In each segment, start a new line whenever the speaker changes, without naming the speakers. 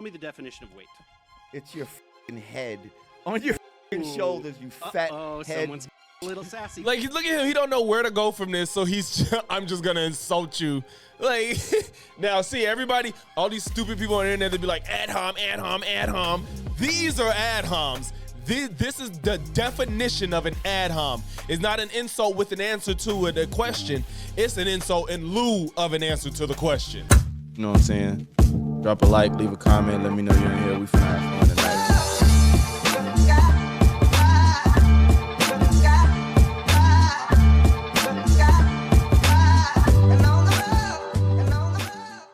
me the definition of weight.
It's your f***ing head on your f***ing shoulders, you fat head.
Someone's a little sassy.
Like, look at him. He don't know where to go from this, so I'm just going to insult you. Like, now, see, everybody, all these stupid people on the internet, they be like, ad hom. These are ad homs. This is the definition of an ad hom. It's not an insult with an answer to a question. It's an insult in lieu of an answer to the question.
You know what I'm saying? Drop a like, leave a comment, let me know you're in here. We finna have fun tonight.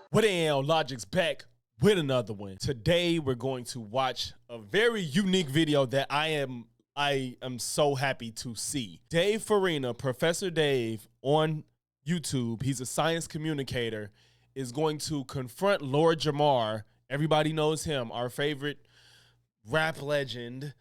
What damn, Logic's back with another one. Today we're going to watch a very unique video that I am so happy to see. Dave Farina, Professor Dave on YouTube, he's a science communicator, is going to confront Lord Jamar. Everybody knows him, our favorite rap legend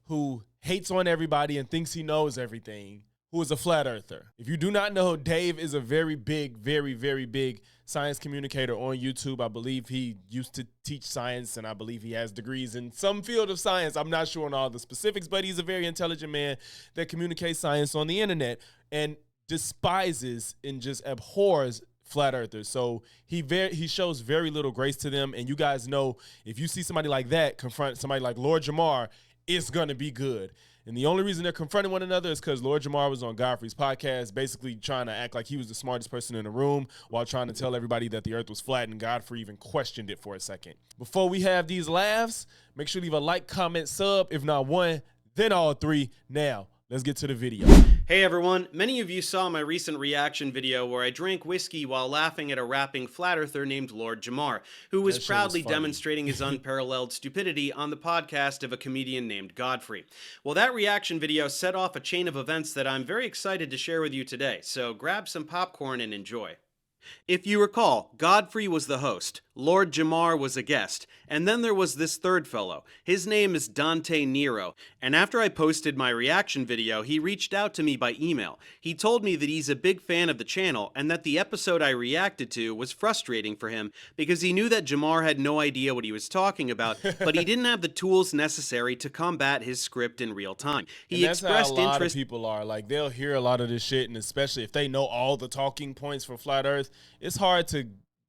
who hates on everybody and thinks he knows everything, who is a flat earther. If you do not know, Dave is a very big, very, very big science communicator on YouTube. I believe he used to teach science, and I believe he has degrees in some field of science. I'm not sure on all the specifics, but he's a very intelligent man that communicates science on the internet and despises and just abhors flat earthers. So he shows very little grace to them. And you guys know, if you see somebody like that confront somebody like Lord Jamar, it's going to be good. And the only reason they're confronting one another is because Lord Jamar was on Godfrey's podcast, basically trying to act like he was the smartest person in the room while trying to tell everybody that the earth was flat, and Godfrey even questioned it for a second. Before we have these laughs, make sure to leave a like, comment, sub. If not one, then all three. Now, let's get to the video.
Hey everyone, many of you saw my recent reaction video where I drank whiskey while laughing at a rapping flat earther named Lord Jamar, who was proudly demonstrating his unparalleled stupidity on the podcast of a comedian named Godfrey. Well, that reaction video set off a chain of events that I'm very excited to share with you today, so grab some popcorn and enjoy. If you recall, Godfrey was the host, Lord Jamar was a guest, and then there was this third fellow. His name is Dante Nero, and after I posted my reaction video, he reached out to me by email. He told me that he's a big fan of the channel, and that the episode I reacted to was frustrating for him because he knew that Jamar had no idea what he was talking about, but he didn't have the tools necessary to combat his script in real time.
He expressed interest. That's how a lot of people are. Like, they'll hear a lot of this shit, and especially if they know all the talking points for Flat Earth, it's hard to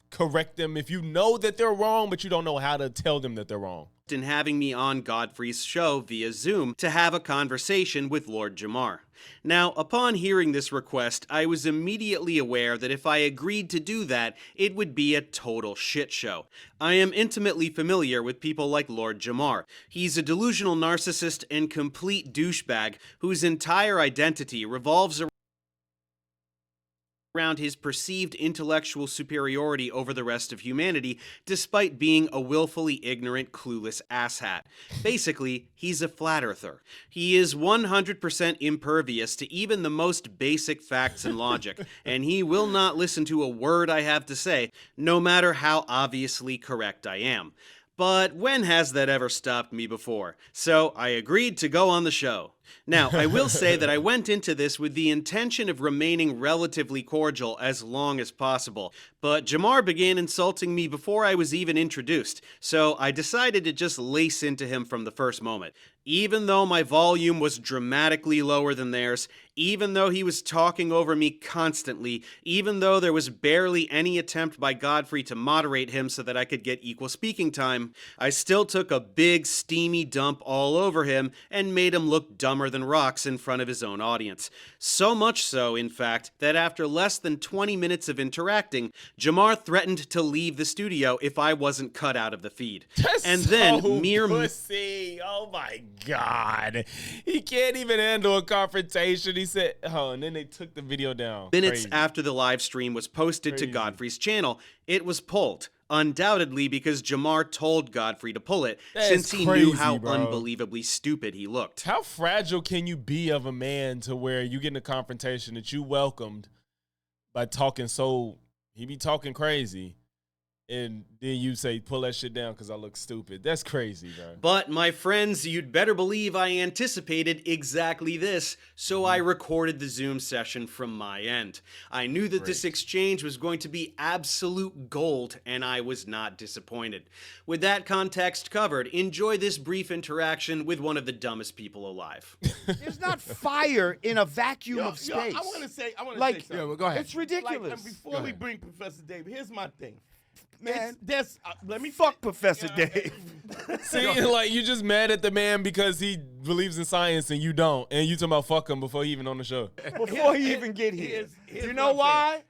correct them if you know that they're wrong, but you don't know how to tell them that they're wrong.
And having me on Godfrey's show via Zoom to have a conversation with Lord Jamar. Now, upon hearing this request, I was immediately aware that if I agreed to do that, it would be a total shit show. I am intimately familiar with people like Lord Jamar. He's a delusional narcissist and complete douchebag whose entire identity revolves around his perceived intellectual superiority over the rest of humanity, despite being a willfully ignorant, clueless asshat. Basically, he's a flat earther. He is 100% impervious to even the most basic facts and logic, and he will not listen to a word I have to say, no matter how obviously correct I am. But when has that ever stopped me before? So I agreed to go on the show. Now, I will say that I went into this with the intention of remaining relatively cordial as long as possible, but Jamar began insulting me before I was even introduced, so I decided to just lace into him from the first moment. Even though my volume was dramatically lower than theirs, even though he was talking over me constantly, even though there was barely any attempt by Godfrey to moderate him so that I could get equal speaking time, I still took a big steamy dump all over him and made him look dumber than rocks in front of his own audience. So much so, in fact, that after less than 20 minutes of interacting, Jamar threatened to leave the studio if I wasn't cut out of the feed.
That's
and
so
then
pussy. Oh my God. He can't even handle a confrontation. He said, oh, and then they took the video down.
Minutes
Crazy.
After the live stream was posted to Godfrey's channel, it was pulled. Undoubtedly because Jamar told Godfrey to pull it, since he knew how unbelievably stupid he looked.
How fragile can you be of a man to where you get in a confrontation that you welcomed by talking he be talking crazy, and then you say pull that shit down because I look stupid. That's crazy, bro.
But my friends, you'd better believe I anticipated exactly this, so I recorded the Zoom session from my end. I knew that this exchange was going to be absolute gold, and I was not disappointed. With that context covered, enjoy this brief interaction with one of the dumbest people alive.
There's not fire in a vacuum of space.
I want to say
Like,
something.
yeah,
well, go ahead.
It's ridiculous.
Like, and before we bring Professor Dave, here's my thing.
Man,
Let me
fuck Professor Dave.
See, like you just mad at the man because he believes in science and you don't, and you talking about fuck him before he even on the show.
Before he even get here. You know why?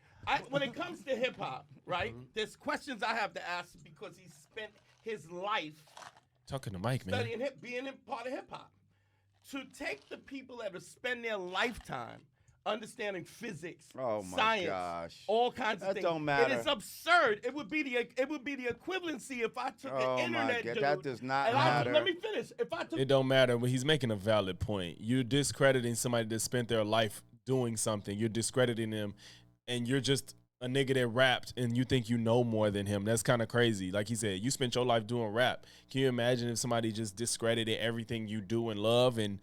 When it comes to hip hop, right? There's questions I have to ask because he spent his life
Talking to Mike, man.
studying being a part of hip hop. To take the people that have spent their lifetime understanding physics,
Oh my
science,
gosh.
all kinds of
That
things.
don't matter.
It is absurd. It would be the equivalency if I took
Oh
an
my
internet
God,
dude.
that does not
and
matter.
let me finish. If I took
It don't matter, but he's making a valid point. You're discrediting somebody that spent their life doing something. You're discrediting them, and you're just a nigga that rapped, and you think you know more than him. That's kind of crazy. Like he said, you spent your life doing rap. Can you imagine if somebody just discredited everything you do and love and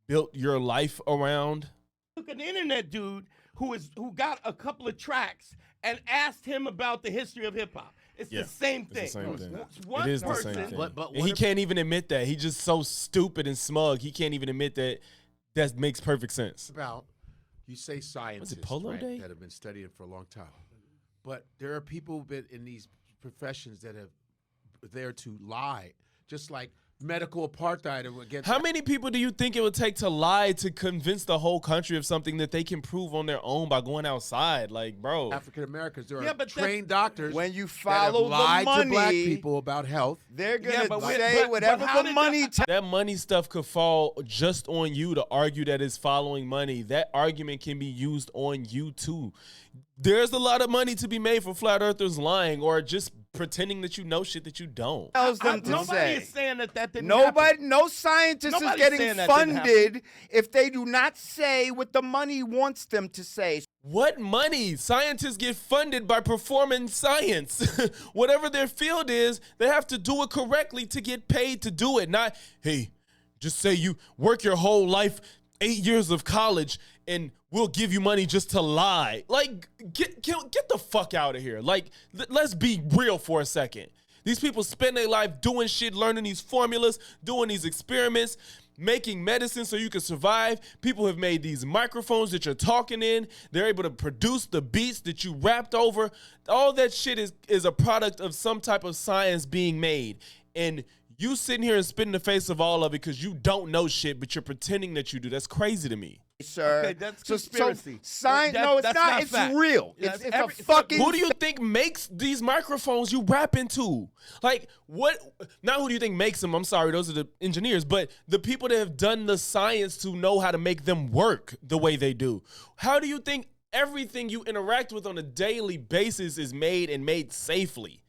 built your life around?
took an internet dude who got a couple of tracks and asked him about the history of hip hop. It's
Yeah,
the same thing.
It's the same thing.
One
It is the
person,
same thing.
But
And he can't even admit that. He's just so stupid and smug. He can't even admit that. That makes perfect sense.
about you say scientists
Polo Day?
that have been studying for a long time, but there are people who've been in these professions that have there to lie, just like medical apartheid against.
How many people do you think it would take to lie to convince the whole country of something that they can prove on their own by going outside? Like, bro.
African Americans? There
Yeah,
are
but
trained doctors
When you
that
follow
have lied
the money,
to black people about health.
they're
Yeah,
gonna
but
say whatever
how
the
did
money
That money stuff could fall just on you to argue that it's following money. That argument can be used on you too. There's a lot of money to be made for flat earthers lying or just pretending that you know shit that you don't.
tells them to
nobody
say.
is saying that didn't
Nobody,
happen.
no scientist is
Nobody's
getting
saying that didn't
funded if they do not say what the money wants them to say.
What money? Scientists get funded by performing science. Whatever their field is, they have to do it correctly to get paid to do it. Not, hey, just say you work your whole life, 8 years of college, and we'll give you money just to lie. Like, get the fuck out of here. Like, let's be real for a second. These people spend their life doing shit, learning these formulas, doing these experiments, making medicine so you can survive. People have made these microphones that you're talking in. They're able to produce the beats that you rapped over. All that shit is a product of some type of science being made. And you sitting here and spit in the face of all of it because you don't know shit, but you're pretending that you do. That's crazy to me.
Sir,
Okay, that's conspiracy.
No, it's
That's
not.
not
It's
fact.
real.
Yeah,
It's
every-
a fucking.
Who do you think makes these microphones you rap into? Like, what? Not who do you think makes them? I'm sorry, those are the engineers, but the people that have done the science to know how to make them work the way they do. How do you think everything you interact with on a daily basis is made and made safely?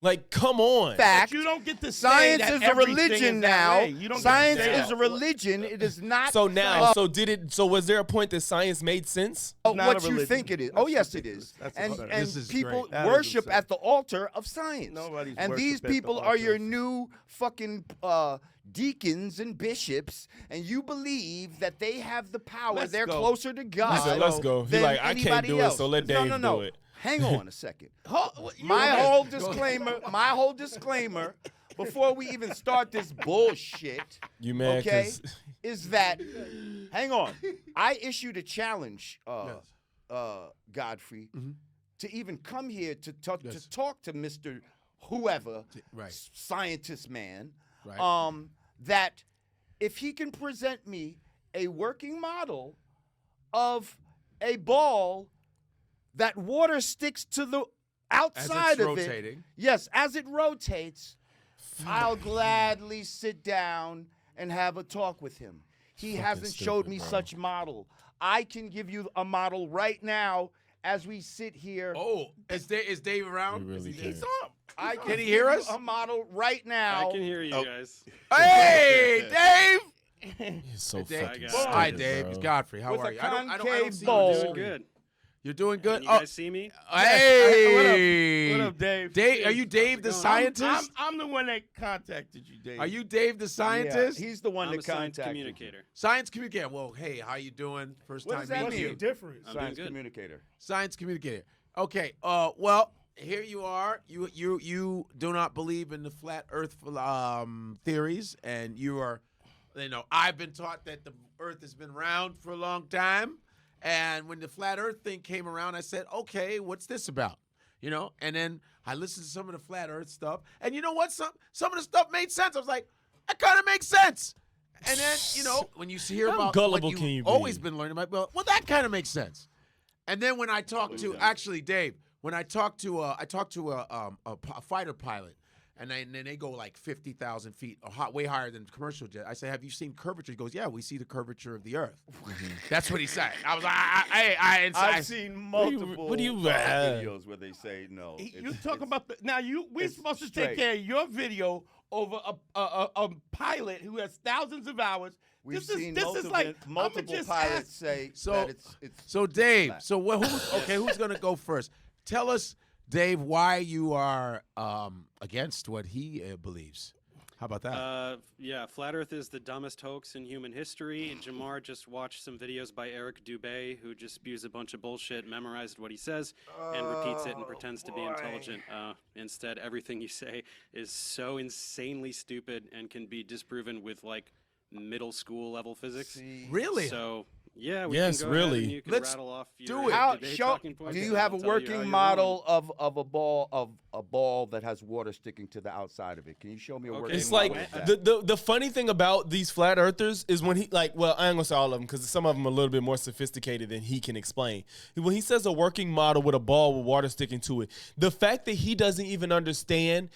Like, come on.
fact.
But you don't get to say
Science
that
is a
everything
religion
is that
now.
way. You don't get to
Science
say
is
that.
a religion. It is not.
So now, so was there a point that science made sense?
Oh,
not
what
a
you
religion.
think it is.
That's
Oh, yes, it
ridiculous.
is.
That's
And
absurd.
and
This is
people
great.
That is
worship
absurd.
at the altar of science.
Nobody's
and
worship
these
at the
people are
altar
your
of-
new fucking deacons and bishops, and you believe that they have the power.
Let's
They're
go.
closer to God.
He said, let's go. He
than
like, I can't
anybody
do it,
else.
so let
No,
Dave
no, no.
do it.
Hang on a second.
You
My
okay.
whole disclaimer. My whole disclaimer. Before we even start this bullshit,
You mad?
okay,
'Cause-
is that? Hang on. I issued a challenge, Godfrey, to even come here to talk to Mr. Whoever,
Right.
scientist man,
Right.
that if he can present me a working model of a ball that water sticks to the outside of
rotating.
it. Yes, as it rotates, I'll gladly sit down and have a talk with him. He hasn't showed
stupid,
me
bro.
such model. I can give you a model right now as we sit here.
Oh, is Dave around?
You really
Is he-
can.
He's on.
I
Can he hear
give you
us?
a model right now.
I can hear you guys.
Hey, Dave.
He's so
Dave.
fucking
Hi,
stupid,
Hi, Dave.
bro.
It's Godfrey. How
With
are
a
you? I don't
concave
see
bowl.
you.
Doing good.
You're doing good.
Can you guys see me?
Hey,
What up, Dave?
Dave, are you Dave the scientist?
I'm the one that contacted you, Dave.
Are you Dave the scientist?
Yeah, he's the one
I'm a
that
science
contacted you.
communicator.
Science communicator. Well, hey, how you doing? First
What
time
does that
meeting
mean?
you.
difference?
I'm
Science
doing good.
communicator.
Science communicator. Okay. Well, here you are. You do not believe in the flat Earth theories, and you are. I've been taught that the Earth has been round for a long time, and when the flat Earth thing came around, I said, okay, what's this about? And then I listened to some of the flat Earth stuff, and you know what? Some of the stuff made sense. I was like, that kind of makes sense. And then when you hear
How
about
gullible
what
can you
you've
be?
always been learning about, well, that kind of makes sense. And then when I talked to Dave, when I talked to a fighter pilot, and then they go like 50,000 feet, way higher than commercial jet. I say, have you seen curvature? He goes, yeah, we see the curvature of the Earth. That's what he said. I was like,
I've seen multiple
what do you-
videos where they say no.
You talk about we're
it's
supposed to
straight.
take care of your video over a pilot who has thousands of hours.
We've
this
seen
is like
multiple
just
pilots
ask-
say
So-
that it's
So Dave,
flat.
so who's gonna go first? Tell us, Dave, why you are against what he believes. How about that?
Yeah, Flat Earth is the dumbest hoax in human history. Jamar just watched some videos by Eric Dubé, who just spews a bunch of bullshit, memorized what he says, and repeats it and pretends to be intelligent. Instead, everything you say is so insanely stupid and can be disproven with, like, middle school level physics.
Really?
So, yeah, we
Yes,
can go ahead
really.
and you can
Let's
rattle off your
do it.
How,
debate
show,
talking points,
do you
and
have a
I'll tell you how
working
you're
model
wrong.
of a ball that has water sticking to the outside of it? Can you show me a
Okay.
working
It's
model
like
of that?
the funny thing about these flat earthers is when he I ain't gonna say all of them because some of them are a little bit more sophisticated than he can explain. When he says a working model with a ball with water sticking to it, the fact that he doesn't even understand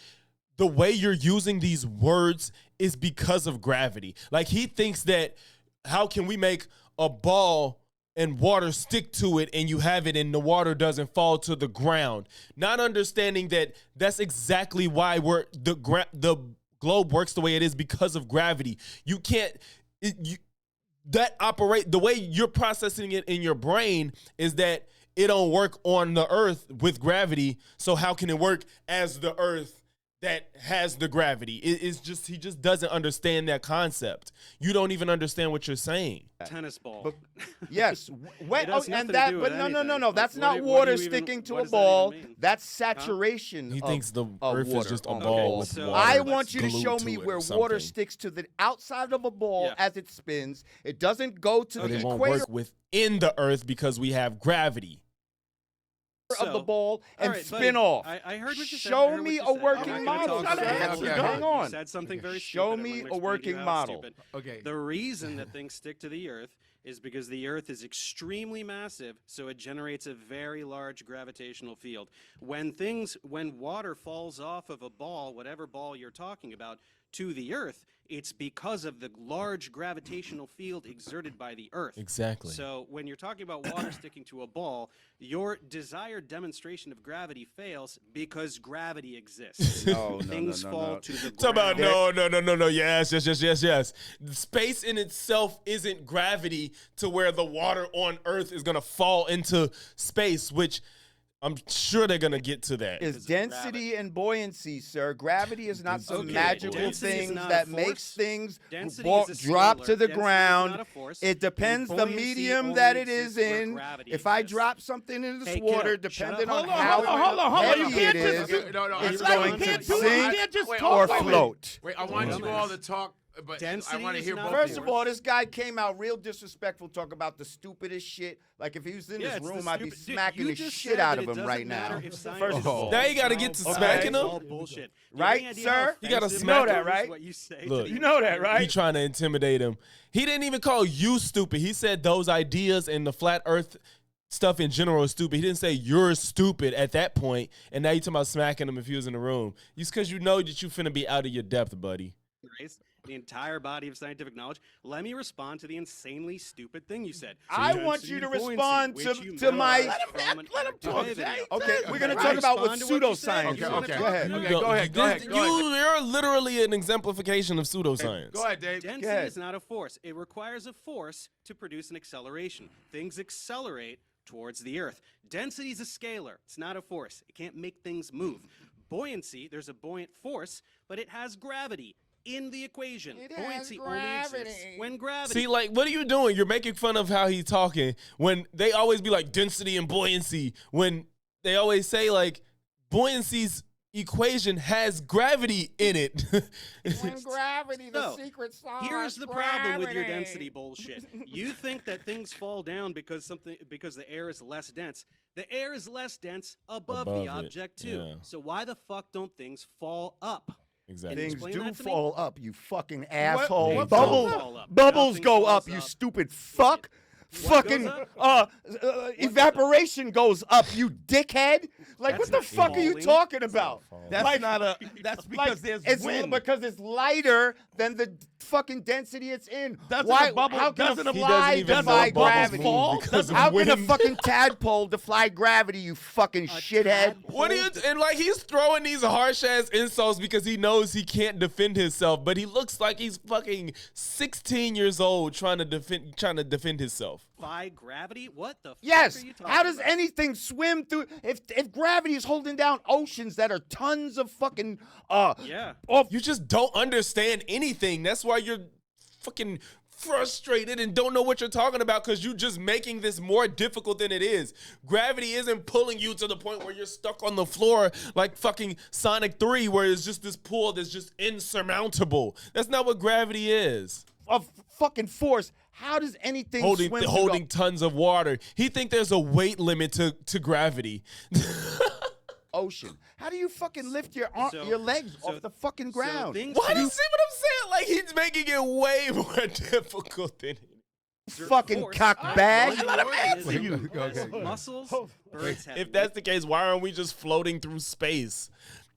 the way you're using these words is because of gravity. Like he thinks that how can we make a ball and water stick to it and you have it and the water doesn't fall to the ground, not understanding that that's exactly why the globe works the way it is because of gravity. You can't the way you're processing it in your brain is that it don't work on the earth with gravity, so how can it work as the earth that has the gravity? It's just he just doesn't understand that concept. You don't even understand what you're saying.
Tennis ball.
But yes,
It has nothing to do with
no,
anything.
that's
Like,
not
what
water
do you even-
sticking to
what
a
does that even
ball.
mean?
That's saturation.
He
of-
thinks the
of
earth is
water
just a
on the
ball
ball.
with
So-
water.
I
that's
want you to
glued
show me
it or
where water
something.
sticks to the outside of a ball
Yeah.
as it spins. It doesn't go to
But
the
it won't
equator
work within the earth because we have gravity.
of the ball and
all right,
spin
buddy,
off.
I heard what you said.
Show
I heard what
me
you
a
said.
working
I'm not gonna
model,
talk
sir.
about it.
Hang on.
You said something very
Show
stupid. I'm
me
gonna
a
explain to
working
you how it's
model.
stupid.
Okay.
The reason that things stick to the Earth is because the Earth is extremely massive, so it generates a very large gravitational field. When water falls off of a ball, whatever ball you're talking about, to the Earth, it's because of the large gravitational field exerted by the Earth.
Exactly.
So when you're talking about water sticking to a ball, your desired demonstration of gravity fails because gravity exists.
No,
Things fall to the
Talk about
ground.
no. Yes. Space in itself isn't gravity to where the water on Earth is gonna fall into space, which I'm sure they're gonna get to that.
Is
Because of
density and buoyancy, sir. Gravity is not some
Okay,
magical
density is
thing
not a
that
force.
makes things
Density is a
drop
scalar.
to the
Density is
ground.
not a force,
It depends
and
the
buoyancy
medium
only
that it is
exists where
in.
gravity
If I
exists.
drop something in this
Hey,
water,
kiddo, shut
depending
up.
on
Hold on,
how
hold on.
heavy
You
it
can't
is,
just-
No,
it's
like
going
you
to
can't
do it. You
sink
can't just
Wait,
talk
or
over it.
float.
Wait, I want you all to talk, but
Density
I want to
is
hear
not
both
a
of
First
you.
of all, this guy came out real disrespectful, talk about the stupidest shit. Like if he was in
Yeah,
this
it's the
room, I'd be
stupid- Dude,
smacking
you
the
just
shit
said
out
that
of
it
him
doesn't
right
matter
now.
if science
First
is
of all,
Now you gotta get to
all
smacking
bullshit.
him?
All bullshit. You
Right,
have any idea
sir?
how
You gotta
offensive
smack
it
him.
is
right?
What you say
Look.
to
You know that,
the-
right?
He trying to intimidate him. He didn't even call you stupid. He said those ideas and the flat Earth stuff in general is stupid. He didn't say you're stupid at that point, and now you talking about smacking him if he was in the room. It's because you know that you finna be out of your depth, buddy.
Grace, the entire body of scientific knowledge. Let me respond to the insanely stupid thing you said.
I
Density
want you to
and buoyancy,
respond
which
to-
you
to my-
memorized from an
let him
Eric
talk,
Dubé
Jay.
video.
Okay, we're gonna
Right.
talk about what
Respond to what you said.
pseudoscience
You
is.
wanna
Okay,
Go ahead.
okay, go ahead, go ahead, go ahead.
You're literally an exemplification of pseudoscience.
Go ahead, Dave.
Density is not a force. It requires a force to produce an acceleration. Things accelerate towards the Earth. Density is a scalar. It's not a force. It can't make things move. Buoyancy, there's a buoyant force, but it has gravity in the equation. Buoyancy only exists when gravity.
See, like, what are you doing? You're making fun of how he's talking when they always be like density and buoyancy. When they always say like buoyancy's equation has gravity in it.
When gravity, the
So,
secret sauce.
Here's the problem with your density bullshit. You think that things fall down because the air is less dense. The air is less dense above
Above
the
it,
object too.
yeah.
So why the fuck don't things fall up?
Exactly.
Can you
Things
explain
do
that to me?
fall up, you fucking asshole.
what
Bubbles,
goes up?
bubbles
Nothing
go
falls
up, you
up.
stupid fuck.
What
Fucking
goes up?
evaporation goes up, you dickhead. Like,
That's
what the
not
fuck are you
falling.
talking about?
That's
Like-
not a. That's because
Like,
there's
it's
wind.
because it's lighter than the fucking density it's in.
Doesn't
Why?
a bubble-
How can
doesn't
a
a- He
doesn't
fly
even know
defy
bubbles
gravity?
move because of
How can a
wind.
fucking tadpole defy gravity? You fucking shithead.
What are you and like he's throwing these harsh ass insults because he knows he can't defend himself, but he looks like he's fucking 16 years old trying to defend himself.
Defy gravity? What the fuck
Yes.
are you talking
How does
about?
anything swim through? If gravity is holding down oceans that are tons of fucking
Yeah.
of
You just don't understand anything. That's why you're fucking frustrated and don't know what you're talking about because you're just making this more difficult than it is. Gravity isn't pulling you to the point where you're stuck on the floor like fucking Sonic 3 where it's just this pull that's just insurmountable. That's not what gravity is.
of fucking force. How does anything swim through
Holding tons of water. He think there's a weight limit to gravity.
the ocean? How do you fucking lift your
So-
your legs
so-
off the fucking
So
ground?
things
Why do you
fall-
see what I'm saying? Like he's making it way more difficult than it is.
fucking
force-
cock
All right,
bag.
well,
Let him
it
answer
is-
you.
it has
Okay.
Muscles, birds have
If that's the case, why aren't we just floating through space?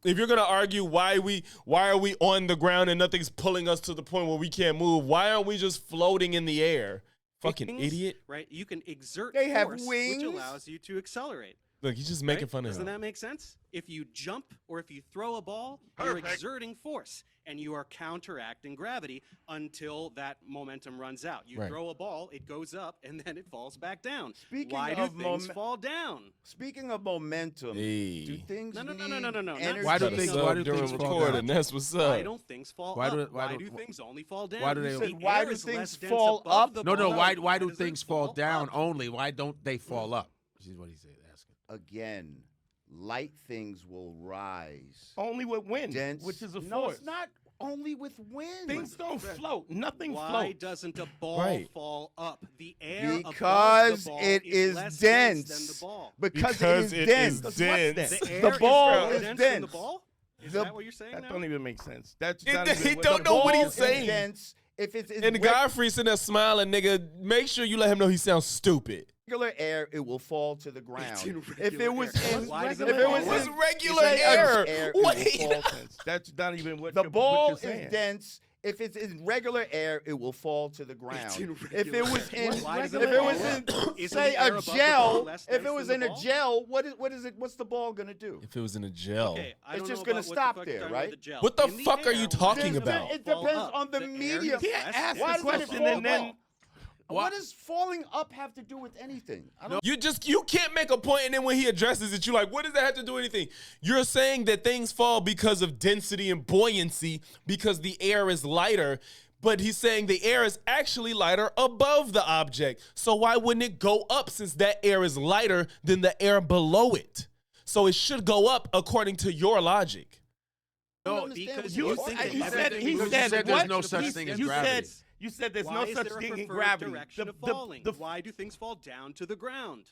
If you're gonna argue why are we on the ground and nothing's pulling us to the point where we can't move, why aren't we just floating in the air? Fucking
wings,
idiot.
Right? You can exert
They have
force,
wings?
which allows you to accelerate.
Look, he's just making
Right?
fun of
Doesn't
him.
that make sense? If you jump or if you throw a ball, you're exerting force and you are counteracting gravity until that momentum runs out. You
Right.
throw a ball, it goes up, and then it falls back down.
Speaking
Why do
of
things fall down?
Speaking of momentum,
Hey.
do things
No, no, no,
need
no, no, no, no, not
energy?
Why do
Gotta
things-
sub
why do
during
things fall
recording.
down?
That's what's
Why
up.
don't things fall
Why
up?
do- why
Why
do-
do things only fall down?
why do they-
The
You
said, why
air
do
is
things
less dense
fall
above
up?
the
No,
ball.
why do
does it
things fall down
up?
only? Why don't they fall up? This is what he's asking.
Again, light things will rise.
Only with wind,
Dense.
which is a
no,
force.
it's not only with wind.
Things don't float. Nothing
Why
floats.
doesn't a ball
Right.
fall up? The air
Because
above the ball
it is
less
dense.
than the ball.
Because it is dense.
What's
dense.
dense?
The,
The
air
ball
more
is
dense than the
dense.
ball? Is
The-
that what you're saying
That
now?
don't even make sense. That's
It-
not
he
even
don't
The
know what
ball
he's
is
saying.
dense. If it's in
And Godfrey sitting there smiling, nigga, make sure you let him know he sounds stupid.
regular air, it will fall to the ground.
in
If
regular
it was
air.
in,
Why does
if
it
it
fall?
was
What's
in,
regular
say
air?
air, it will
Wait.
fall
That's not even what
The
you're,
ball
what you're
is
saying.
dense. If it's in regular air, it will fall to the ground.
in
If
regular
it was
air.
in,
Why does
if
it
it
fall
was
up?
in,
Isn't
say
the air
a
above the ball
gel,
less
if it
dense
was
than
in
the
a
ball?
gel, what is it? What's the ball gonna do?
If it was in a gel.
Okay, I
It's
don't
just
know
gonna
about
stop
what the fuck
there,
you're talking
right?
about the gel.
What the
In
fuck are you
air,
talking
things
about?
don't
It
fall
depends
up.
on the
air
medium.
is
You can't
less
ask
dense
the
Why
than
does it
question
fall
and then
up? What does falling up have to do with anything? I don't.
You can't make a point and then when he addresses it, you're like, what does that have to do with anything? You're saying that things fall because of density and buoyancy because the air is lighter, but he's saying the air is actually lighter above the object. So why wouldn't it go up since that air is lighter than the air below it? So it should go up according to your logic.
I don't
No,
understand
because
what
you
you're
think
talking
that
he
about.
said,
Because you said there's
what?
no such thing as
you
gravity.
Said, you said there's
Why
no
is
such
there a
thing in
preferred
gravity.
direction of falling? Why do things fall down to the ground?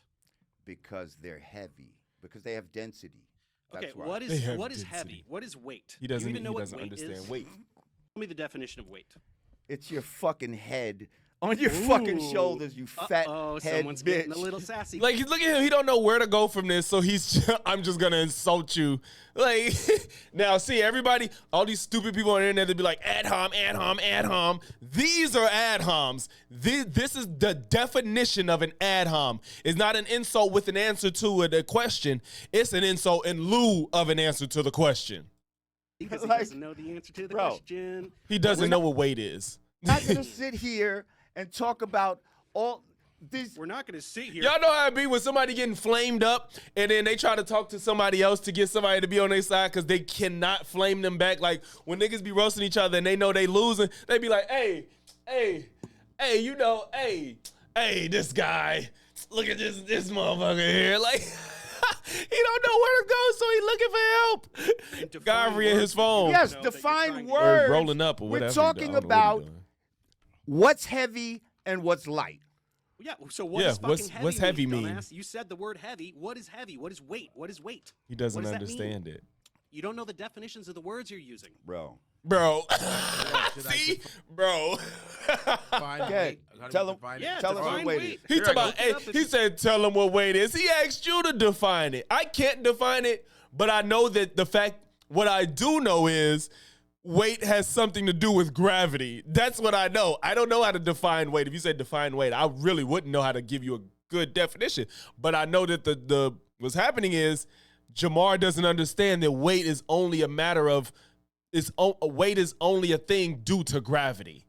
Because they're heavy. Because they have density. That's
Okay,
why.
what
They
is
have
what is
density.
heavy? What is weight?
He
Do
doesn't,
you even know
he
what
doesn't
weight
understand
is?
weight.
Tell me the definition of weight.
It's your fucking head on your fucking
Ooh.
shoulders, you fat
Oh,
head
someone's
bitch.
getting a little sassy.
Like, look at him. He don't know where to go from this, so he's. I'm just gonna insult you. Like, now, see, everybody, all these stupid people on the internet, they be like, ad hom, ad hom, ad hom. These are ad homs. This is the definition of an ad hom. It's not an insult with an answer to a question. It's an insult in lieu of an answer to the question.
because he
like,
doesn't know the answer to the
bro.
question.
He doesn't know what weight is.
I'm not gonna sit here and talk about all these.
We're not going to sit here.
Y'all know how it be when somebody getting flamed up and then they try to talk to somebody else to get somebody to be on their side because they cannot flame them back. Like when niggas be roasting each other and they know they losing, they be like, hey, you know, hey, this guy, look at this motherfucker here. Like, he don't know where to go, so he looking for help. Godfrey in his phone.
Yes,
know that you're
define
trying to-
words.
Or rolling up or
We're
whatever.
talking
I don't know what he
about
doing.
what's heavy and what's light.
Yeah, so what
Yeah,
does fucking
what's heavy
mean,
mean?
dumbass? You said the word heavy. What is heavy? What is weight? What is weight?
He doesn't
What does that mean?
understand it.
You don't know the definitions of the words you're using.
Bro.
Bro.
Should I
See? Bro.
Define
Okay,
weight? How do
tell
we
him-
define it?
Yeah,
Tell us
define
what weight is.
He
Here,
talking
I
about,
looked it
hey,
up.
he said, tell him what weight is. He asked you to define it. I can't define it, but I know that what I do know is weight has something to do with gravity. That's what I know. I don't know how to define weight. If you said define weight, I really wouldn't know how to give you a good definition. But I know that the what's happening is Jamar doesn't understand that weight is only a matter of weight is only a thing due to gravity.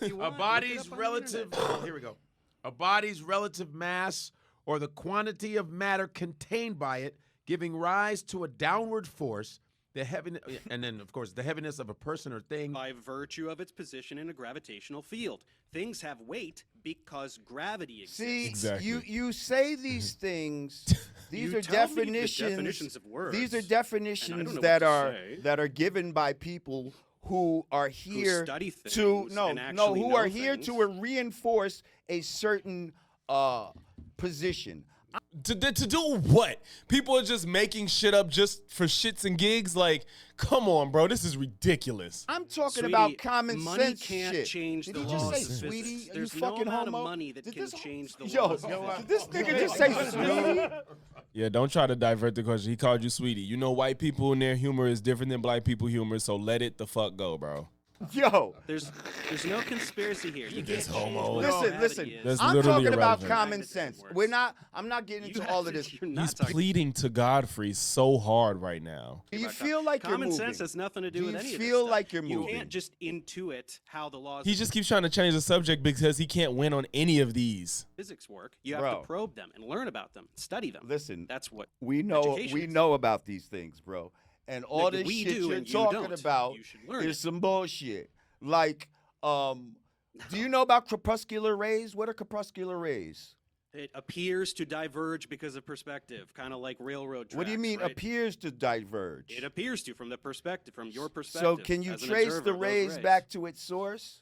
A body's relative. Here we go. A body's relative mass or the quantity of matter contained by it, giving rise to a downward force. The heaviness, and then of course the heaviness of a person or thing.
By virtue of its position in a gravitational field. Things have weight because gravity exists.
See,
Exactly.
you say these things. These
You
are
tell me the
definitions.
definitions of words,
These are
and I don't
definitions
know
that
what to
are
say.
that are given by people who are here
study
to
things
no
and
no
actually
who
know
are here
things.
to reinforce a certain position.
To do what? People are just making shit up just for shits and gigs? Like, come on, bro. This is ridiculous.
I'm talking
Sweetie,
about common
money
sense
can't
shit.
change
Did
the
he just
laws
say
of physics.
sweetie? Are
There's
you
no
fucking
amount of
homo?
money that
Did
can
this-
change the
Yo,
laws of physics.
did this nigga just say sweetie?
Yeah, don't try to divert the question. He called you sweetie. You know white people and their humor is different than black people humor, so let it the fuck go, bro.
Yo,
There's no conspiracy here. You
This
can't change
homo.
what
listen,
gravity
listen.
is.
That's
I'm
literally
talking about
irrelevant.
common
Magnitude
sense.
works.
I'm not getting into
You
all of
have-
this.
you're not
He's
talking
pleading to Godfrey so hard right now.
Do you
about
feel like you're
common
moving?
sense has nothing to do,
Do
with
you
any of
feel
this stuff.
like you're
You
moving?
can't just intuit how the laws
He
of
just keeps trying to change the subject because he can't win on any of these.
physics work. You have
Bro.
to probe them and learn about them, study them.
Listen,
That's what
we know
education is.
about these things, bro. And all
Nigga,
this
we
shit
do
you're
and you
talking
don't.
about
You should learn
is
it.
some bullshit. Like, do you know about crepuscular rays? What are crepuscular rays?
It appears to diverge because of perspective, kind of like railroad tracks.
What do you mean
right?
appears to diverge?
It appears to from the perspective, from your perspective.
So can you
as an
trace
observer
the
of those
rays back to its source?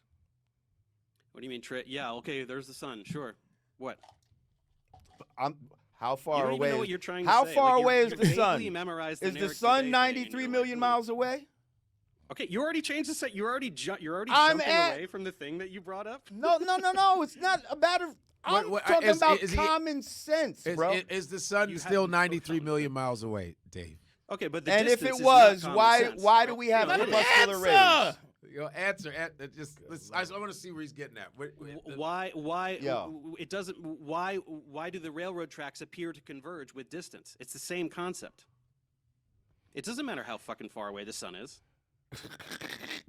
What do you mean? Yeah, okay. There's the sun. Sure. What?
How
You
far
don't
away?
even know what you're trying to
How
say.
far
Like,
away
you're-
is
you're
the
vaguely
sun?
memorized
Is the
Eric
sun
Dubay thing,
93
and
million
you're like,
miles away?
Okay, you already changed the set. You're already
I'm
jumping
at-
away from the thing that you brought up.
No. It's not a matter. I'm
What-
talking
is-
about
is he-
common sense, bro.
Is the sun
You
still
have-
93 million miles away, Dave?
Okay, but the
And if
distance
it
is not
was,
common
why
sense,
do
right?
we have
No, it is.
crepuscular rays?
Your answer. I want to see where he's getting at.
Why
Yeah.
it doesn't why do the railroad tracks appear to converge with distance? It's the same concept. It doesn't matter how fucking far away the sun is.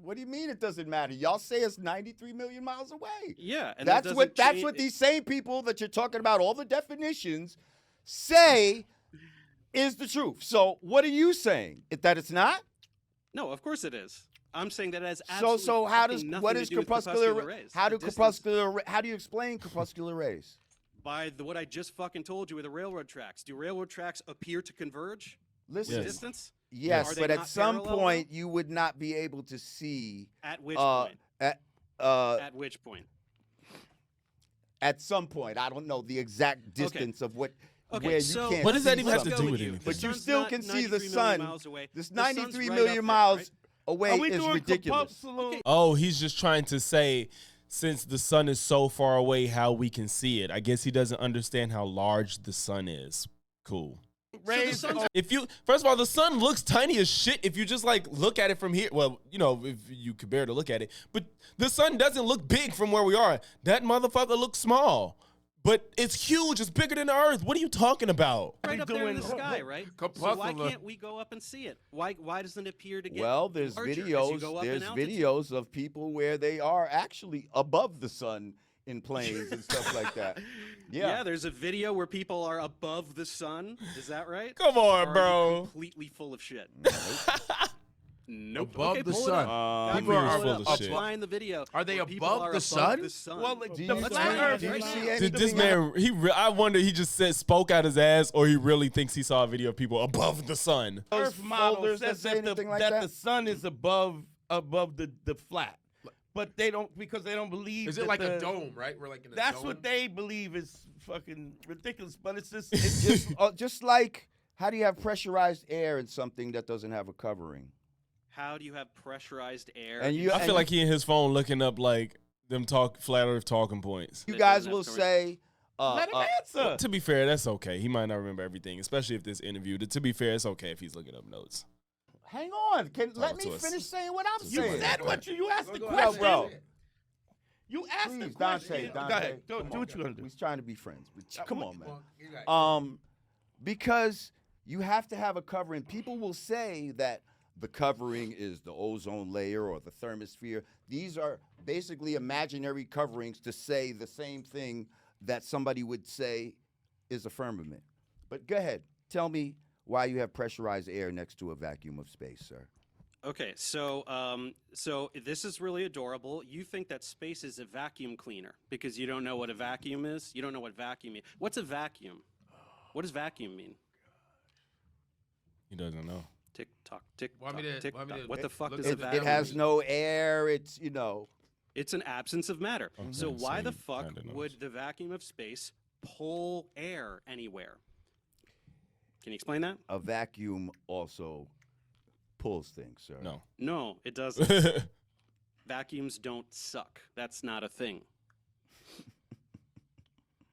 What do you mean it doesn't matter? Y'all say it's 93 million miles away.
Yeah, and
That's what these same people that you're talking about, all the definitions, say is the truth. So what are you saying? That it's not?
No, of course it is. I'm saying that it has
So
absolutely
how does
fucking nothing
what
to
is
do with
crepuscular
rays.
how
The
do
distance-
how do you explain crepuscular rays?
by what I just fucking told you with the railroad tracks? Do railroad tracks appear to converge
Listen,
with
Yes.
distance?
yes,
Are they
but at
not
some
parallel,
point you would not be able to see
At which point?
at
At which point?
at some point. I don't know the exact distance of what
Okay,
where you
so
can't
What does that
see
even have to
let's
something.
do
go
with
you.
anything?
The
But you
sun's
still
not
can see the
93 million
sun.
miles away.
This
The sun's
93
right
million
up there,
miles
right?
away
Are we
is
doing
ridiculous.
crepuscular?
Oh, he's just trying to say, since the sun is so far away, how we can see it. I guess he doesn't understand how large the sun is. Cool.
Rays
sun's-
are-
If you, first of all, the sun looks tiny as shit if you just like look at it from here. Well, you know, if you could bear to look at it, but the sun doesn't look big from where we are. That motherfucker looks small, but it's huge. It's bigger than the earth. What are you talking about?
Right up there in the
doing
sky, right? So why
crepuscular.
can't we go up and see it? Why doesn't it appear to get
Well, there's
larger as you
videos.
go up in
There's
altitude?
videos of people where they are actually above the sun in planes and stuff like that.
Yeah.
Yeah.
There's a video where people are above the sun. Is that right?
Come
Or
on,
are you
bro.
completely full of shit. Nope.
Above
Okay,
the
pull it
sun.
up.
People are full of
I'll
shit.
find the video.
Are they
where people
above
are
the sun?
Well, like,
Do
the
you,
flat Earth
do you
right
see
now.
anything?
Did this man? I wonder. He just spoke out his ass, or he really thinks he saw a video of people above the sun.
Those
Earth model
folders
says
that say
that,
anything like
that
that?
the sun is above the flat, but they don't because they don't believe.
Is it
that
like a
the-
dome, right? We're like in a
That's
dome.
what they believe is fucking ridiculous. But it's just
Just like, how do you have pressurized air in something that doesn't have a covering?
How do you have pressurized air?
And you,
I feel like he in his phone looking up like them flat Earth talking points.
you
That
guys
doesn't
will
have coverage.
say,
let him answer.
To be fair, that's okay. He might not remember everything, especially if this interview. To be fair, it's okay if he's looking up notes.
hang on, let me
to us.
finish saying what I'm
You
saying.
said what you asked the
Go
question.
ahead.
bro.
You asked the
Please,
question.
Dante,
Go ahead. Do
come
what
on.
you're gonna do.
We're trying to be friends. Come on, man.
Well, you got-
Because you have to have a covering. People will say that the covering is the ozone layer or the thermosphere. These are basically imaginary coverings to say the same thing that somebody would say is a firmament. But go ahead. Tell me why you have pressurized air next to a vacuum of space, sir.
Okay, so this is really adorable. You think that space is a vacuum cleaner because you don't know what a vacuum is. You don't know what vacuum means. What's a vacuum? What does vacuum mean?
He doesn't know.
Tick tock, tick
Want
tock,
me to-
tick
want me
tock.
to
What the fuck
look
does
at
a
the
vacuum
It has
mean?
no air. It's, you know.
It's an absence of matter.
Okay,
So why
so
the
he
fuck
kinda knows.
would the vacuum of space pull air anywhere? Can you explain that?
A vacuum also pulls things, sir.
No.
No, it doesn't. Vacuums don't suck. That's not a thing.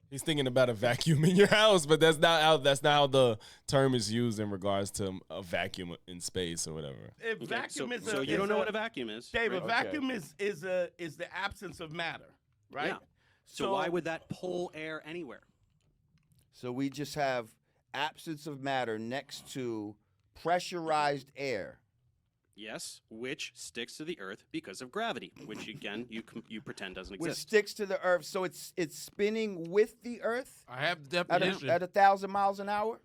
He's thinking about a vacuum in your house, but that's not how the term is used in regards to a vacuum in space or whatever.
If
Okay,
vacuum is
so
a,
you
is
don't know
a-
what a vacuum is.
Dave,
right?
a vacuum is the absence of matter, right?
Yeah. So why would that pull air anywhere?
So we just have absence of matter next to pressurized air.
Yes, which sticks to the Earth because of gravity, which again you pretend doesn't
Which
exist.
sticks to the earth, so it's spinning with the earth
I have the
at
definition.
at 1,000 miles an hour.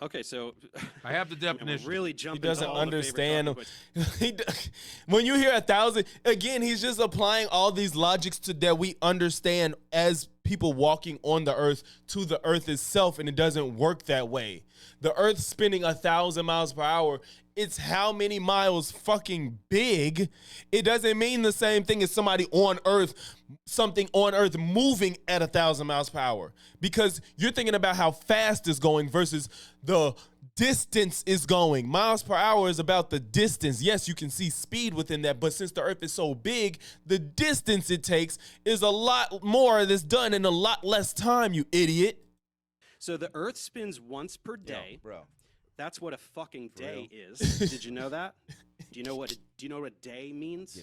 Okay, so
I have the
we're
definition.
really
He
jumping.
doesn't
to all the favorite
understand.
talking points.
When you hear 1,000, again, he's just applying all these logics to that we understand as people walking on the earth to the earth itself, and it doesn't work that way. The earth spinning 1,000 miles per hour. It's how many miles fucking big. It doesn't mean the same thing as somebody on earth, something on earth moving at 1,000 miles per hour. Because you're thinking about how fast it's going versus the distance is going. Miles per hour is about the distance. Yes, you can see speed within that, but since the earth is so big, the distance it takes is a lot more that's done in a lot less time, you idiot.
So the Earth spins once per day.
bro.
That's what a fucking day is. Did you know that? Do you know what a day means?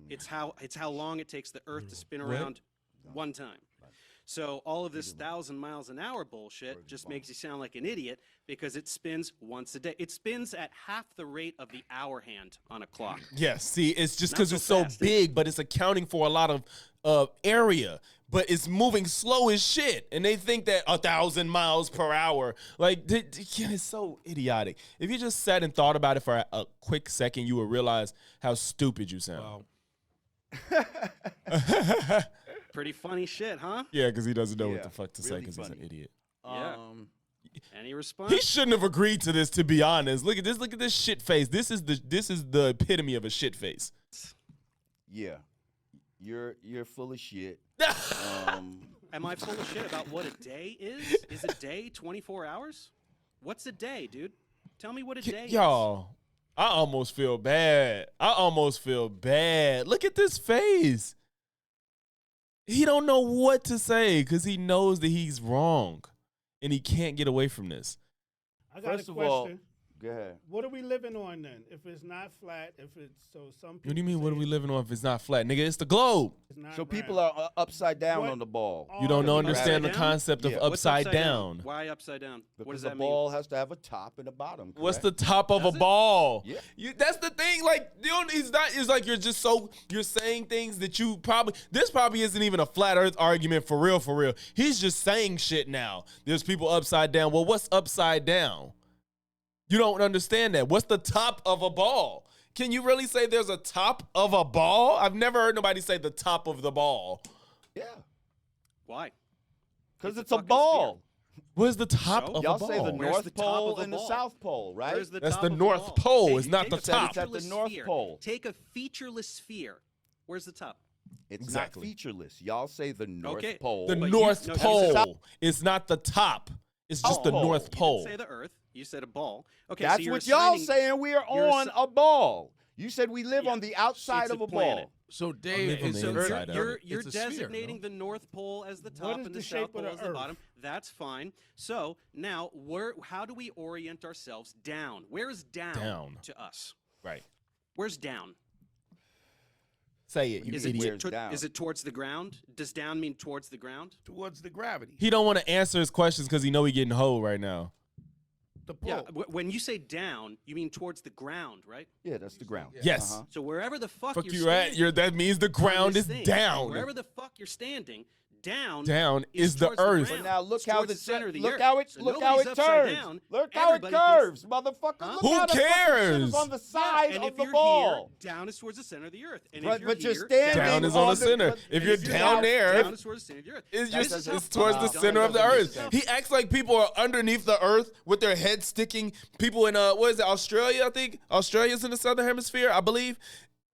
It's how long it takes the Earth to spin around one time. So all of this 1,000 miles an hour bullshit just makes you sound like an idiot because it spins once a day. It spins at half the rate of the hour hand on a clock.
Yes, see, it's just
Not
because
so
it's so
fast,
big, but it's accounting for a lot of area, but it's moving slow as shit, and they think that 1,000 miles per hour, like, it's so idiotic. If you just sat and thought about it for a quick second, you would realize how stupid you sound.
Pretty funny shit, huh?
Yeah, because he doesn't know what
Yeah,
the fuck to say
really
because he's an
funny.
idiot.
Yeah. Any response?
He shouldn't have agreed to this, to be honest. Look at this. Look at this shit face. This is the epitome of a shit face.
Yeah, you're full of shit.
Am I full of shit about what a day is? Is a day 24 hours? What's a day, dude? Tell me what a day is.
Y'all, I almost feel bad. Look at this face. He don't know what to say because he knows that he's wrong, and he can't get away from this.
I got
First
a
of
question.
all, Go ahead.
What are we living on then? If it's not flat, if it's some people
What do you mean? What are
say
we living on if it's not flat, nigga? It's the globe.
it's not
So people
round.
are upside down
What?
on the ball.
You don't
All
know,
of it.
understand the
Upside down?
concept of
Yeah.
What's
upside down.
Why upside down? What
Because
does
the
that
ball has to have a top and a bottom.
What's
correct?
the top of
Does
a
it?
ball?
Yeah.
That's the thing. Like, you know, it's not. It's like you're just so you're saying things that you probably. This probably isn't even a flat Earth argument for real. For real, he's just saying shit now. There's people upside down. Well, what's upside down? You don't understand that. What's the top of a ball? Can you really say there's a top of a ball? I've never heard nobody say the top of the ball.
Yeah.
Why?
Because it's
a
a
fucking
ball.
Where's the top
So?
of
Y'all
a ball?
say the
Where's
North
the top
Pole
of a
and the
ball?
South Pole, right?
Where's the
That's
top
the
of a
North
ball?
Pole. It's not
take
the
a
top.
It's at the
featureless
North
sphere.
Pole.
Take a featureless sphere. Where's the top?
It's
Exactly.
not featureless. Y'all say the North
Okay.
Pole.
The
But you-
North
no,
Pole is not the top. It's just the
Pole.
North
You
Pole.
didn't say the Earth. You said a ball. Okay,
That's
so you're
what y'all
assigning-
saying. We are
you're
on a ball. You said we live
Yeah.
on the outside
It's
of
a
a
planet.
ball.
So
live
Dave,
on
is
the
the Earth-
inside of
You're,
it.
you're
it's a sphere,
designating
no?
the North Pole as the
What
top
is
and
the
the
shape
South
of
Pole
the
as the
Earth?
bottom. That's fine. So now, how do we orient ourselves down? Where is down,
Down.
to us?
Right.
Where's down?
Say it, you
Is
idiot.
Where's down?
Is it towards the ground? Does down mean towards the ground?
Towards the gravity.
He don't want to answer his questions because he know he getting hoed right now.
The pole.
Yeah. When you say down, you mean towards the ground, right?
Yeah, that's the ground.
Yes.
Uh-huh.
So wherever the fuck,
Fuck
you're
you at.
standing
That means the
on
ground
this
is
thing,
down.
Wherever the fuck you're standing, down.
Down is the
towards
earth.
ground.
But now look
It's
how
towards
the
the center of the
look
earth.
how it
So
look how
nobody's
it
upside
turns.
down.
Look how it
Everybody thinks-
curves, motherfucker.
Huh?
Look
Who
how the fucking shit
cares?
is on the
Yeah,
side
and
of
if
the
you're
ball.
here, down is towards the center of the earth. And
But-
if you're
but you're
here,
standing
Down is on the
on the-
center.
but-
If you're
If
down
you're
there,
down is towards the center of the earth.
it's
This
just
is how
it's towards the
fucking
center
dumb
of the
it
earth.
is.
He acts like people are underneath the earth with their heads sticking. People in what is it, Australia? I think Australia's in the southern hemisphere, I believe.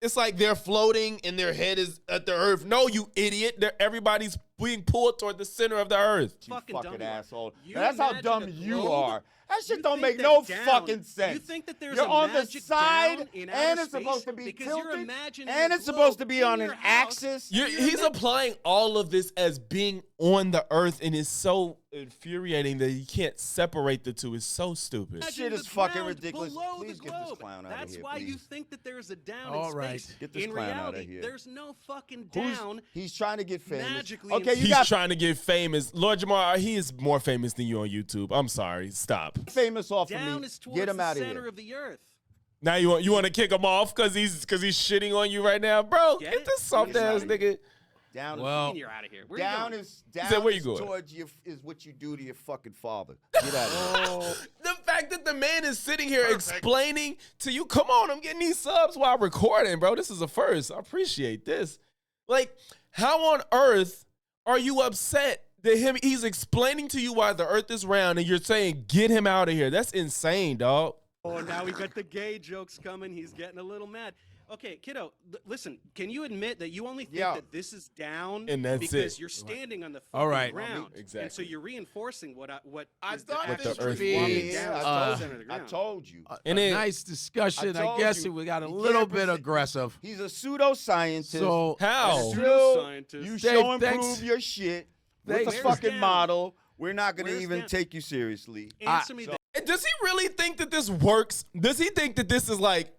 It's like they're floating and their head is at the earth. No, you idiot. Everybody's being pulled toward the center of the earth.
You
Fucking
fucking
dumb you are.
asshole.
You
Now, that's how
imagine
dumb
a
you
globe?
are. That shit
You
don't
think
make
that
no
down-
fucking sense.
You think that there's
You're
a
on the
magic
side,
down in
and
outer
it's supposed to
space
be
because you're
tilted,
imagining
and
a
it's supposed to
globe
be
in
on
your
an
house.
axis.
He's applying all of this as being on the earth, and it's so infuriating that you can't separate the two. It's so stupid.
This
Imagine
shit
the
is fucking
ground
ridiculous.
below
Please
the
get this
globe.
clown outta
That's
here,
why you
please.
think that there's a down
All
in
right.
space.
Get this
in
clown outta
reality,
here.
there's no fucking
Who's-
down.
He's trying to get famous.
magically
Okay,
in
you
He's
got
trying to get famous. Lord Jamar, he is more famous than you on YouTube. I'm sorry. Stop.
famous off of
Down
me.
is towards
Get him
the
out of
center
here.
of the earth.
Now you want to kick him off because he's shitting on you right now, bro.
Get
Get
it?
this soft ass nigga.
Down,
Well,
And you're out of here. Where
down
you going?
is down
said, "Where you
is
going?"
towards you is what you do to your fucking father. Get out of here.
The fact that the man is sitting here explaining to you, come on, I'm getting these subs while recording, bro. This is a first. I appreciate this. Like, how on earth are you upset that he's explaining to you why the earth is round and you're saying, get him out of here? That's insane, dog.
Oh, now we got the gay jokes coming. He's getting a little mad. Okay, kiddo, listen, can you admit that you only think
Yeah.
that this is down
And that's
because
it.
you're standing on the
All
fucking
right.
ground?
Exactly.
And so you're reinforcing what
I
is the
thought
this
actual
would
truth.
be,
Walking
Yeah,
down
I
the
told
center of the
I
ground.
told you.
And
a
then-
nice discussion. I
told
guess
you.
we got a
You
little
can't
bit
present-
aggressive.
He's a pseudoscientist.
So
How?
Pseudoscientist.
You
Dave,
show and
thanks.
prove your shit with
Thanks.
a
Where's
fucking
down?
model. We're not going to
Where's
even
down?
take you seriously.
Answer me that.
Does he really think that this works? Does he think that this is like,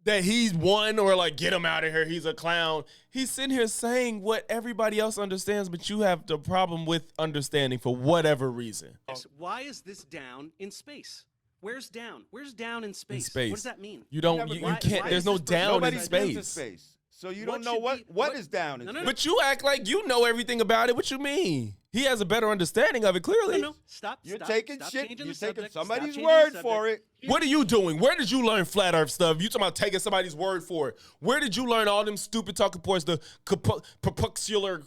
that he's won or like, get him out of here, he's a clown? He's sitting here saying what everybody else understands, but you have the problem with understanding for whatever reason.
Why is this down in space? Where's down? Where's down in space?
space.
What does that mean?
You don't,
Never-
you
why-
can't,
why
there's
is
no
this person-
down in
Nobody's been to
space.
space. So you
What
don't know
should
what
be-
what
what-
is down in
No, no,
space.
no.
But you act like you know everything about it. What you mean? He has a better understanding of it, clearly.
No, stop.
You're
stop,
taking
stop
shit.
changing
You're
the
taking
subject, stop
somebody's
changing
word
the
for
subject.
it.
What are you doing? Where did you learn flat earth stuff? You talking about taking somebody's word for it. Where did you learn all them stupid talking points, the corpuscular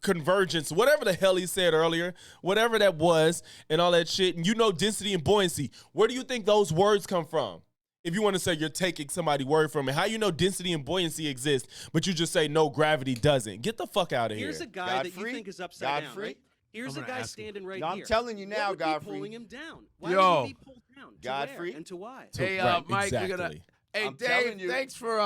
convergence, whatever the hell he said earlier, whatever that was, and all that shit. And you know density and buoyancy. Where do you think those words come from? If you want to say you're taking somebody's word from it, how you know density and buoyancy exist, but you just say no, gravity doesn't? Get the fuck out of here.
Here's a guy that you
Godfrey?
think is upside down,
Godfrey?
right? Here's
I'm
a
gonna
guy
ask him.
standing right
No, I'm
here.
telling you now,
what would
Godfrey.
be pulling him down? Why
Yo.
would he be pulled down? To
Godfrey?
where and to why?
Hey,
Right,
Mike, we're gonna.
exactly.
Hey,
I'm
Dave,
telling you.
thanks for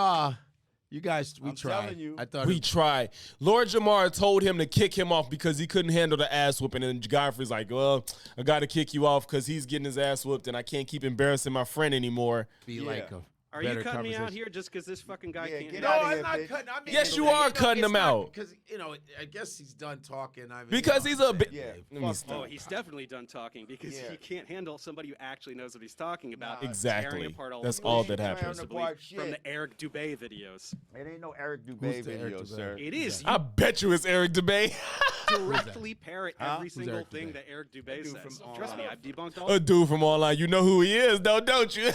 You guys, we
I'm
tried.
telling you.
I thought
We tried. Lord Jamar told him to kick him off because he couldn't handle the ass whooping. And Godfrey's like, well, I got to kick you off because he's getting his ass whooped and I can't keep embarrassing my friend anymore.
be
Yeah.
like a
Are
better
you cutting me out
conversation.
here just because this fucking guy
Yeah,
can't?
get
No,
outta
I'm
here,
not
bitch.
cutting. I mean,
Yes, you are cutting him out.
because I guess he's done talking. I mean,
Because he's a bit.
Yeah,
Let me
fuck
stop.
Oh, he's definitely done talking because
Yeah.
he can't handle somebody who actually knows what he's talking about.
Nah,
Exactly.
Tearing apart all
That's
the
all
bullshit
that
Tearing
happens.
apart
from
shit.
the Eric Dubay videos.
It ain't no Eric Dubay
Who's the Eric
video,
Dubay?
sir.
It is.
I bet you it's Eric Dubay.
You directly parrot
Huh?
every
Who's
single
Eric
thing
Dubay?
that Eric Dubay
dude
says.
from
Trust me,
online.
I've debunked all.
A dude from online. You know who he is, though, don't you?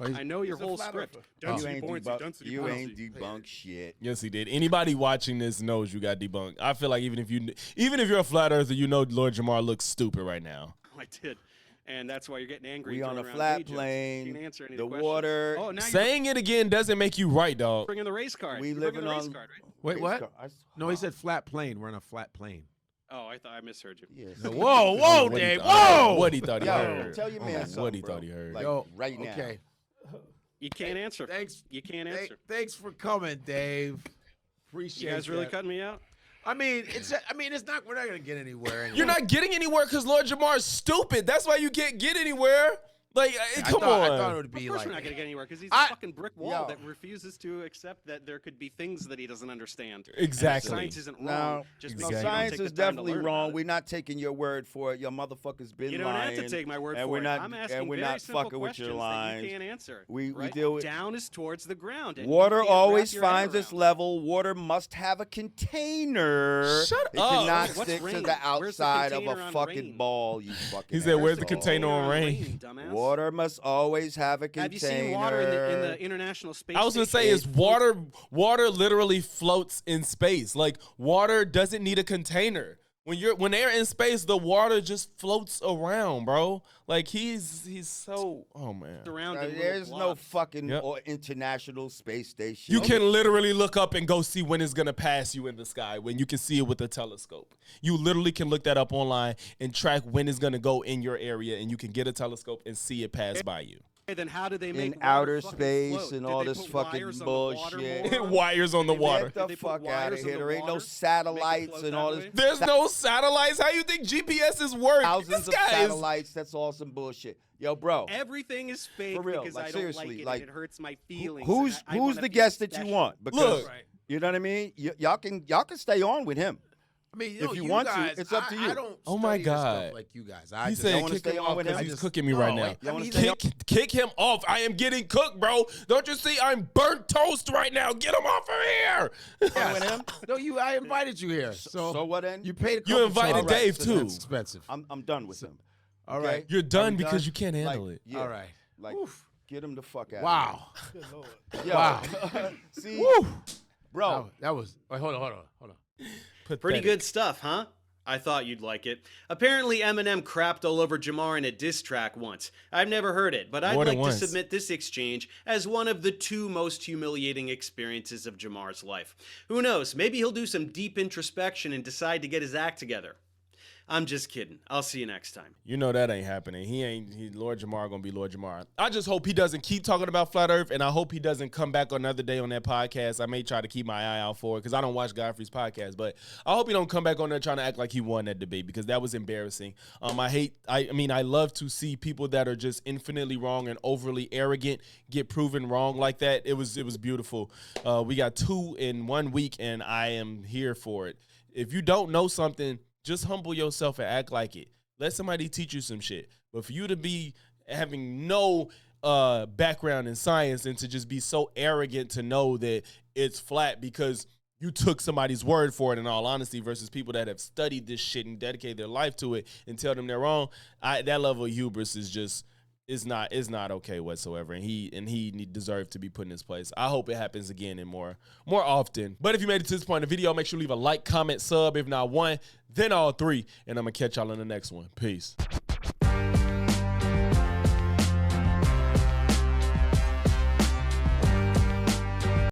I know your
He's a
whole
flat
script.
earther.
Done
You
city
ain't
points, done city
you
points.
ain't debunked shit.
Yes, he did. Anybody watching this knows you got debunked. I feel like even if you're a flat earther, you know Lord Jamar looks stupid right now.
I did. And that's why you're getting angry.
We
and
on a
throwing around
flat
gay jokes. You
plane.
can't answer any of
The
questions.
water.
Oh, now you're
Saying it again doesn't make you right, dog.
bringing the race card.
We
You're bringing
living
the race
on-
card, right?
Wait, what?
I-
No, he said flat plane. We're on a flat plane.
Oh, I thought I misheard you.
Yes.
Whoa, whoa,
What he
Dave,
thought-
whoa!
What he thought he
Yo,
heard.
tell your man something,
What he
bro.
thought he heard.
Like,
Yo,
right now.
Okay.
You can't answer.
Thanks.
You can't answer.
Thanks for coming, Dave. Appreciate
You guys really
that.
cutting me out?
I mean, it's not. We're not gonna get anywhere. Anyway.
You're not getting anywhere because Lord Jamar is stupid. That's why you can't get anywhere. Like, come on.
I thought it would
Of
be
course
like.
we're not going to get anywhere because he's
I-
a fucking brick wall
Yo.
that refuses to accept that there could be things that he doesn't understand.
Exactly.
And science isn't wrong.
No,
Just
no,
because you don't
science
take
is
the time to
definitely
learn
wrong.
about
We're
it.
not taking your word for it. Your motherfuckers been
You don't
lying.
have to take my word
and
for
we're
it.
not,
I'm asking
and we're
very
not
simple
fucking with your
questions
lines.
that you can't answer.
We
right?
deal with
Down is towards the ground. and
Water
you can't wrap
always
your head
finds its
around it.
level. Water must have a container.
Shut
it
up.
cannot
What's
stick to
rain?
the
Where's the
outside of
container
a
on
fucking
rain?
ball, you fucking
He said, "Where's the
asshole."
container on rain?"
Dumbass.
Water must always have a container.
Have you seen water in the International Space
I was gonna
Station?
say is water literally floats in space. Like water doesn't need a container. When they're in space, the water just floats around, bro. Like he's so man.
Surrounded little
There's no
blobs.
fucking
Yep.
international space station.
You can literally look up and go see when it's gonna pass you in the sky. When you can see it with a telescope, you literally can look that up online and track when it's gonna go in your area, and you can get a telescope and see it pass by you.
Okay, then how do they make
in
water
outer
fucking
space
float?
and
Did
all
they
this
put
fucking
wires on the water
bullshit.
more?
Wires on the
Did they
water.
make-
Get
they
the
put
fuck out
wires
of
in
here.
the
There ain't no
water?
satellites
float
and
that
all
way?
this.
There's no satellites. How you think GPS's work?
Thousands
This
of
guy is-
satellites. That's all some bullshit. Yo, bro.
Everything is fake
For real,
because
like,
I don't
seriously,
like it
like,
and it hurts my feelings.
Who's
and I wanna
the
feel
guest that you
special.
want? Because
Look.
you know what I mean. Y'all can stay on with him.
I mean,
If you want to,
guys,
it's up to you.
I don't
Oh my
study this stuff
God.
like you guys. I
He
just
said
don't wanna
kick
stay
him
on
off
with
because
him?
he's
Just-
cooking me right
No,
now.
I-
You wanna
mean,
stay
Kick him off. I am getting cooked, bro. Don't you see? I'm burnt toast right now. Get him off of here.
on with him.
No, I invited you here.
So what then?
You paid.
You invited
Alright,
Dave
so
too.
That's expensive.
I'm done with him.
All
Okay?
right.
You're done
Are we
because you can't handle
Like,
it.
yeah,
All right.
Like, get him the fuck out.
Wow.
Good Lord.
Of here. Yo,
Wow.
See, bro.
That was. Wait, hold on.
Pretty
Pathetic.
good stuff, huh? I thought you'd like it. Apparently, Eminem crapped all over Jamar in a diss track once. I've never heard it, but I'd
More than
like to
once.
submit this exchange as one of the 2 most humiliating experiences of Jamar's life. Who knows, maybe he'll do some deep introspection and decide to get his act together. I'm just kidding. I'll see you next time.
You know that ain't happening. Lord Jamar gonna be Lord Jamar. I just hope he doesn't keep talking about Flat Earth, and I hope he doesn't come back another day on that podcast. I may try to keep my eye out for it because I don't watch Godfrey's podcast, but I hope he don't come back on there trying to act like he won that debate because that was embarrassing. I love to see people that are just infinitely wrong and overly arrogant get proven wrong like that. It was beautiful. We got 2 in 1 week, and I am here for it. If you don't know something, just humble yourself and act like it. Let somebody teach you some shit. But for you to be having no background in science and to just be so arrogant to know that it's flat because you took somebody's word for it, in all honesty, versus people that have studied this shit and dedicated their life to it and tell them they're wrong, that level of hubris is not okay whatsoever, and he deserved to be put in his place. I hope it happens again and more often. But if you made it to this point in the video, make sure to leave a like, comment, sub. If not 1, then all 3, and I'm gonna catch y'all in the next one. Peace.